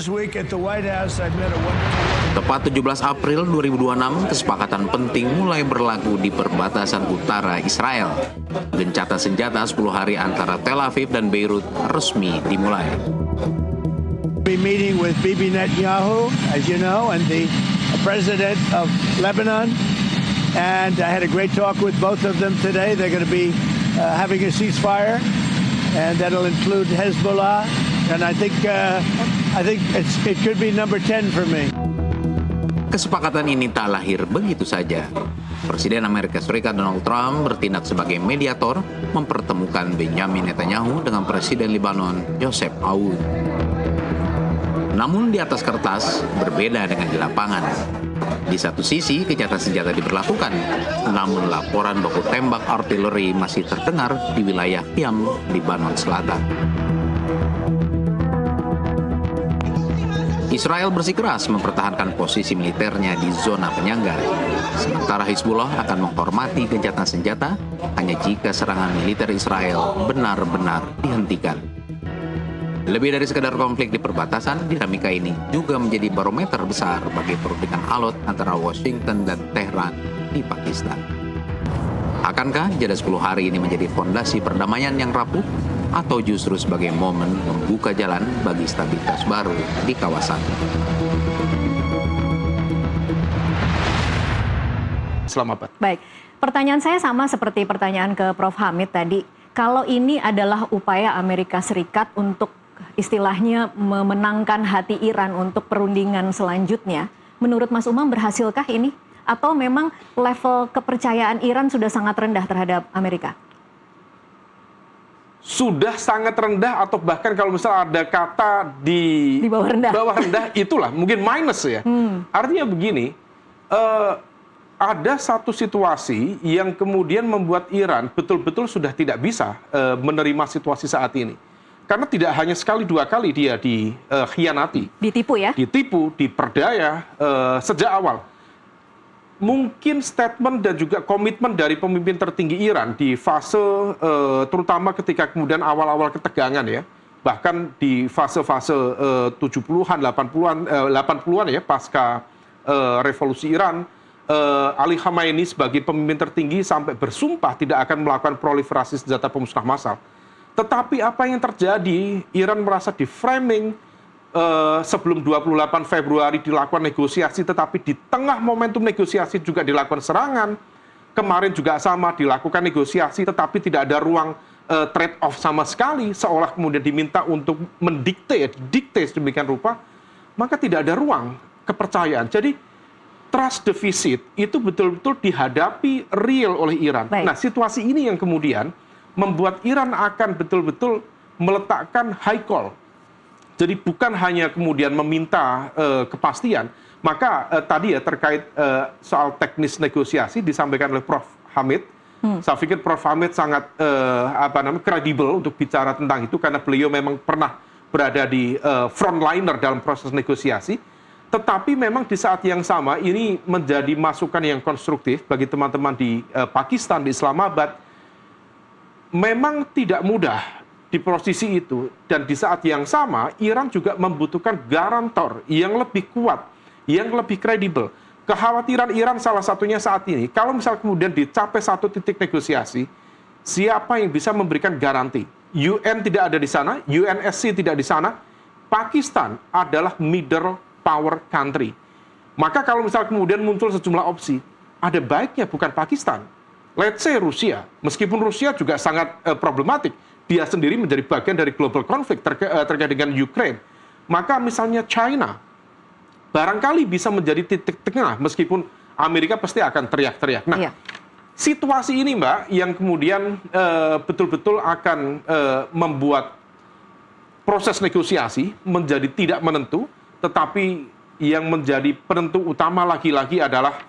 this week at the White House, I've met a wonderful... Tepat 17 April 2026, kesepakatan penting mulai berlaku di perbatasan utara Israel. Gencatan senjata 10 hari antara Tel Aviv dan Beirut resmi dimulai. Be meeting with Bibi Netanyahu, as you know, and the president of Lebanon. And I had a great talk with both of them today. They're going to be having a ceasefire, and that'll include Hezbollah. And I think it could be number 10 for me. Kesepakatan ini tak lahir begitu saja. Presiden Amerika Serikat Donald Trump bertindak sebagai mediator, mempertemukan Benjamin Netanyahu dengan Presiden Lebanon Joseph Aoun. Namun di atas kertas berbeda dengan di lapangan. Di satu sisi gencatan senjata diberlakukan, namun laporan baku tembak artileri masih terdengar di wilayah Qiyam, Lebanon Selatan. Israel bersikeras mempertahankan posisi militernya di zona penyangga. Sementara Hizbullah akan menghormati gencatan senjata hanya jika serangan militer Israel benar-benar dihentikan. Lebih dari sekadar konflik di perbatasan, dinamika ini juga menjadi barometer besar bagi perbedaan alot antara Washington dan Tehran di Pakistan. Akankah jeda 10 hari ini menjadi fondasi perdamaian yang rapuh, atau justru sebagai momen membuka jalan bagi stabilitas baru di kawasan? Selamat. Baik, pertanyaan saya sama seperti pertanyaan ke Prof. Hamid tadi. Kalau ini adalah upaya Amerika Serikat untuk istilahnya memenangkan hati Iran untuk perundingan selanjutnya, menurut Mas Umam berhasilkah ini? Atau memang level kepercayaan Iran sudah sangat rendah terhadap Amerika? Sudah sangat rendah, atau bahkan kalau misal ada kata di bawah rendah, itulah mungkin minus ya. Artinya begini, ada satu situasi yang kemudian membuat Iran betul-betul sudah tidak bisa menerima situasi saat ini. Karena tidak hanya sekali dua kali dia dikhianati. Ditipu ya? Ditipu, diperdaya sejak awal. Mungkin statement dan juga komitmen dari pemimpin tertinggi Iran di fase terutama ketika kemudian awal-awal ketegangan ya, bahkan di fase-fase 70-an, 80-an ya, pasca revolusi Iran, Ali Khamenei sebagai pemimpin tertinggi sampai bersumpah tidak akan melakukan proliferasi senjata pemusnah massal. Tetapi apa yang terjadi, Iran merasa di-framing sebelum 28 Februari dilakukan negosiasi, tetapi di tengah momentum negosiasi juga dilakukan serangan. Kemarin juga sama, dilakukan negosiasi, tetapi tidak ada ruang trade-off sama sekali, seolah kemudian diminta untuk didikte sedemikian rupa, maka tidak ada ruang kepercayaan. Jadi, trust deficit itu betul-betul dihadapi real oleh Iran. Baik. Nah, situasi ini yang kemudian membuat Iran akan betul-betul meletakkan high call. Jadi bukan hanya kemudian meminta kepastian, maka tadi ya terkait soal teknis negosiasi disampaikan oleh Prof. Hamid. Saya pikir Prof. Hamid sangat kredibel untuk bicara tentang itu karena beliau memang pernah berada di frontliner dalam proses negosiasi. Tetapi memang di saat yang sama ini menjadi masukan yang konstruktif bagi teman-teman di Pakistan, di Islamabad. Memang tidak mudah di posisi itu, dan di saat yang sama Iran juga membutuhkan garantor yang lebih kuat, yang lebih kredibel. Kekhawatiran Iran salah satunya saat ini, kalau misal kemudian dicapai satu titik negosiasi, siapa yang bisa memberikan garansi? UN tidak ada di sana, UNSC tidak di sana, Pakistan adalah middle power country. Maka kalau misal kemudian muncul sejumlah opsi, ada baiknya bukan Pakistan. Let's say Rusia, meskipun Rusia juga sangat problematik, dia sendiri menjadi bagian dari global konflik terkait dengan Ukraine. Maka misalnya China, barangkali bisa menjadi titik tengah, meskipun Amerika pasti akan teriak-teriak. Nah, situasi ini Mbak, yang kemudian betul-betul akan membuat proses negosiasi menjadi tidak menentu, tetapi yang menjadi penentu utama lagi-lagi adalah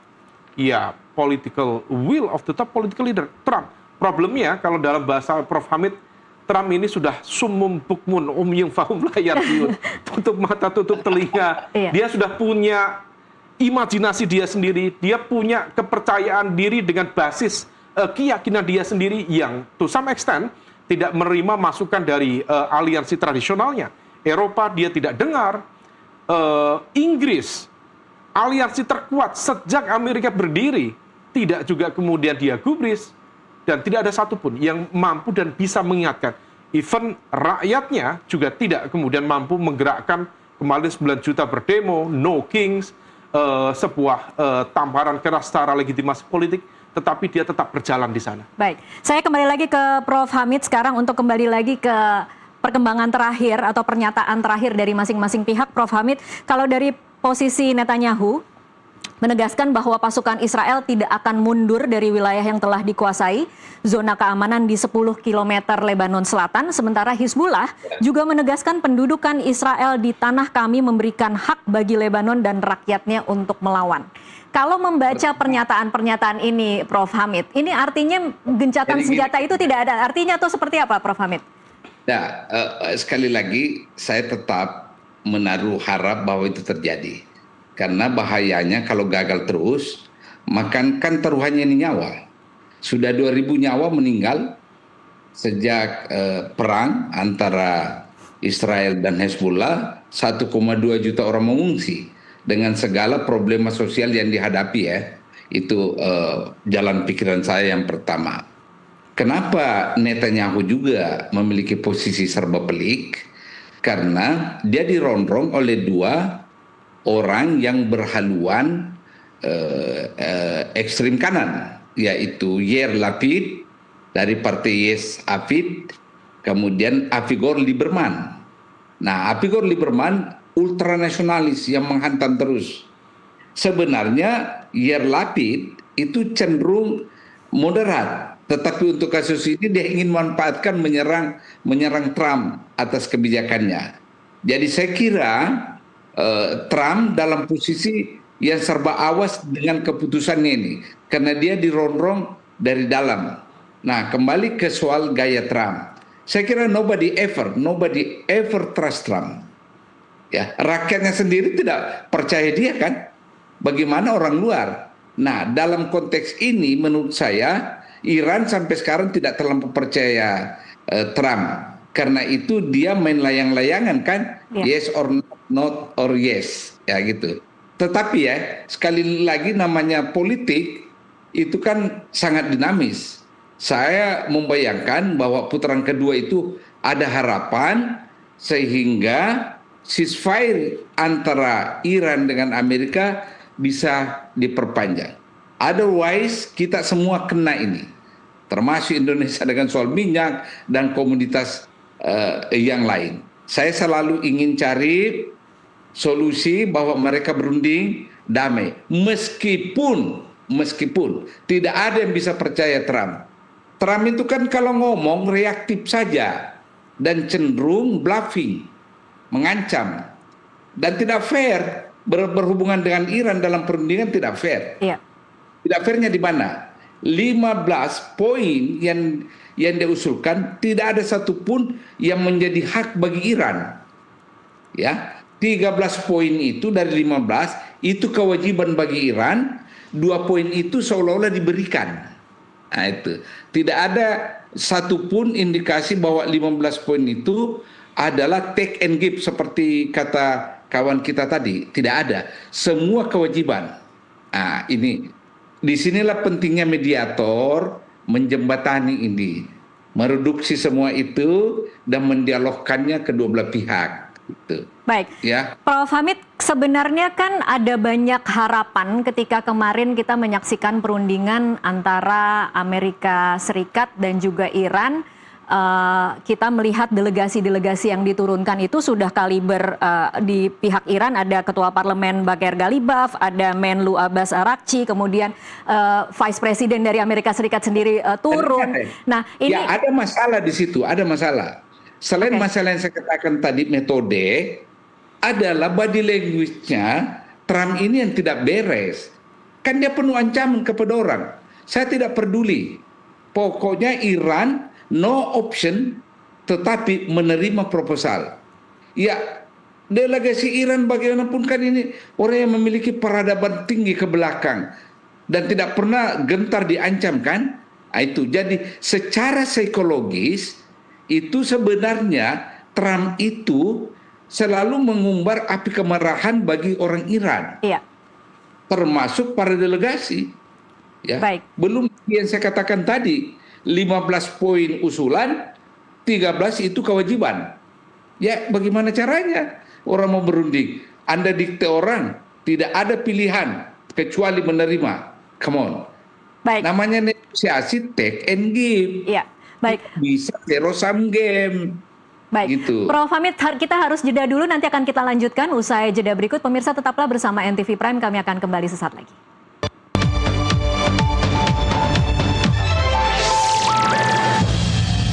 ya political will of the top political leader, Trump. Problemnya kalau dalam bahasa Prof. Hamid, Trump ini sudah sumum bukmun umyung fahum layar biun, tutup mata, tutup telinga. Dia sudah punya imajinasi dia sendiri, dia punya kepercayaan diri dengan basis keyakinan dia sendiri yang to some extent tidak menerima masukan dari aliansi tradisionalnya. Eropa dia tidak dengar, Inggris, aliansi terkuat sejak Amerika berdiri, tidak juga kemudian dia gubris, dan tidak ada satupun yang mampu dan bisa mengingatkan. Even rakyatnya juga tidak kemudian mampu menggerakkan kembali 9 juta berdemo, no kings, sebuah tamparan keras secara legitimasi politik, tetapi dia tetap berjalan di sana. Baik, saya kembali lagi ke Prof. Hamid sekarang untuk kembali lagi ke perkembangan terakhir atau pernyataan terakhir dari masing-masing pihak. Prof. Hamid, kalau dari posisi Netanyahu menegaskan bahwa pasukan Israel tidak akan mundur dari wilayah yang telah dikuasai, zona keamanan di 10 km Lebanon Selatan, sementara Hizbullah juga menegaskan pendudukan Israel di tanah kami memberikan hak bagi Lebanon dan rakyatnya untuk melawan. Kalau membaca pernyataan-pernyataan ini, Prof. Hamid, ini artinya gencatan senjata itu tidak ada artinya atau seperti apa, Prof. Hamid? Nah, sekali lagi saya tetap menaruh harap bahwa itu terjadi. Karena bahayanya kalau gagal terus, makan kan taruhannya ini nyawa. Sudah 2.000 nyawa meninggal sejak perang antara Israel dan Hezbollah, 1,2 juta orang mengungsi dengan segala problema sosial yang dihadapi ya. Itu jalan pikiran saya yang pertama. Kenapa Netanyahu juga memiliki posisi serba pelik? Karena dia dirongrong oleh dua orang yang berhaluan ekstrim kanan, yaitu Yair Lapid dari partai Yesh Atid, kemudian Avigdor Lieberman. Nah, Avigdor Lieberman ultranasionalis yang menghantam terus. Sebenarnya Yair Lapid itu cenderung moderat, tetapi untuk kasus ini dia ingin memanfaatkan menyerang Trump atas kebijakannya. Jadi saya kira Trump dalam posisi yang serba awas dengan keputusannya ini, karena dia dirongrong dari dalam. Nah, kembali ke soal gaya Trump, saya kira nobody ever trust Trump. Ya, rakyatnya sendiri tidak percaya dia kan, bagaimana orang luar. Nah, dalam konteks ini menurut saya Iran sampai sekarang tidak terlalu percaya Trump. Karena itu dia main layang-layangan kan, yes or not or yes, ya gitu. Tetapi ya, sekali lagi namanya politik itu kan sangat dinamis. Saya membayangkan bahwa putaran kedua itu ada harapan sehingga ceasefire antara Iran dengan Amerika bisa diperpanjang. Otherwise kita semua kena ini, termasuk Indonesia dengan soal minyak dan komoditas yang lain. Saya selalu ingin cari solusi bahwa mereka berunding damai, meskipun tidak ada yang bisa percaya Trump. Trump itu kan kalau ngomong reaktif saja dan cenderung bluffing, mengancam, dan tidak fair berhubungan dengan Iran dalam perundingan, tidak fair. Iya. Tidak fairnya di mana? 15 poin yang dia usulkan tidak ada satupun yang menjadi hak bagi Iran. Ya, 13 poin itu dari 15 itu kewajiban bagi Iran, 2 poin itu seolah-olah diberikan. Nah, itu tidak ada satupun indikasi bahwa 15 poin itu adalah take and give seperti kata kawan kita tadi. Tidak ada, semua kewajiban. Nah, ini disinilah pentingnya mediator menjembatani ini, mereduksi semua itu dan mendialogkannya kedua belah pihak. Gitu. Baik, ya. Prof. Hamid, sebenarnya kan ada banyak harapan ketika kemarin kita menyaksikan perundingan antara Amerika Serikat dan juga Iran. Kita melihat delegasi-delegasi yang diturunkan itu sudah kaliber di pihak Iran, ada Ketua Parlemen Bagher Ghalibaf, ada Menlu Abbas Araghchi, kemudian Vice President dari Amerika Serikat sendiri turun. Nah, ini ya, ada masalah di situ, ada masalah. Selain masalah yang saya katakan tadi metode, adalah body language-nya Trump ini yang tidak beres. Kan dia penuh ancaman kepada orang. Saya tidak peduli. Pokoknya Iran no option, tetapi menerima proposal. Ya, delegasi Iran bagaimanapun kan ini orang yang memiliki peradaban tinggi ke belakang dan tidak pernah gentar diancam kan? Nah, itu jadi secara psikologis itu sebenarnya Trump itu selalu mengumbar api kemarahan bagi orang Iran, Iya. termasuk para delegasi. Ya. Baik. Belum yang saya katakan tadi, 15 poin usulan, 13 itu kewajiban. Ya, bagaimana caranya orang mau berunding? Anda dikte orang, tidak ada pilihan kecuali menerima. Come on. Baik. Namanya negosiasi take and give. Iya. Baik. Bisa zero sum game. Baik, Gitu. Prof. Hamid, kita harus jeda dulu, nanti akan kita lanjutkan usai jeda berikut. Pemirsa tetaplah bersama NTV Prime, kami akan kembali sesaat lagi.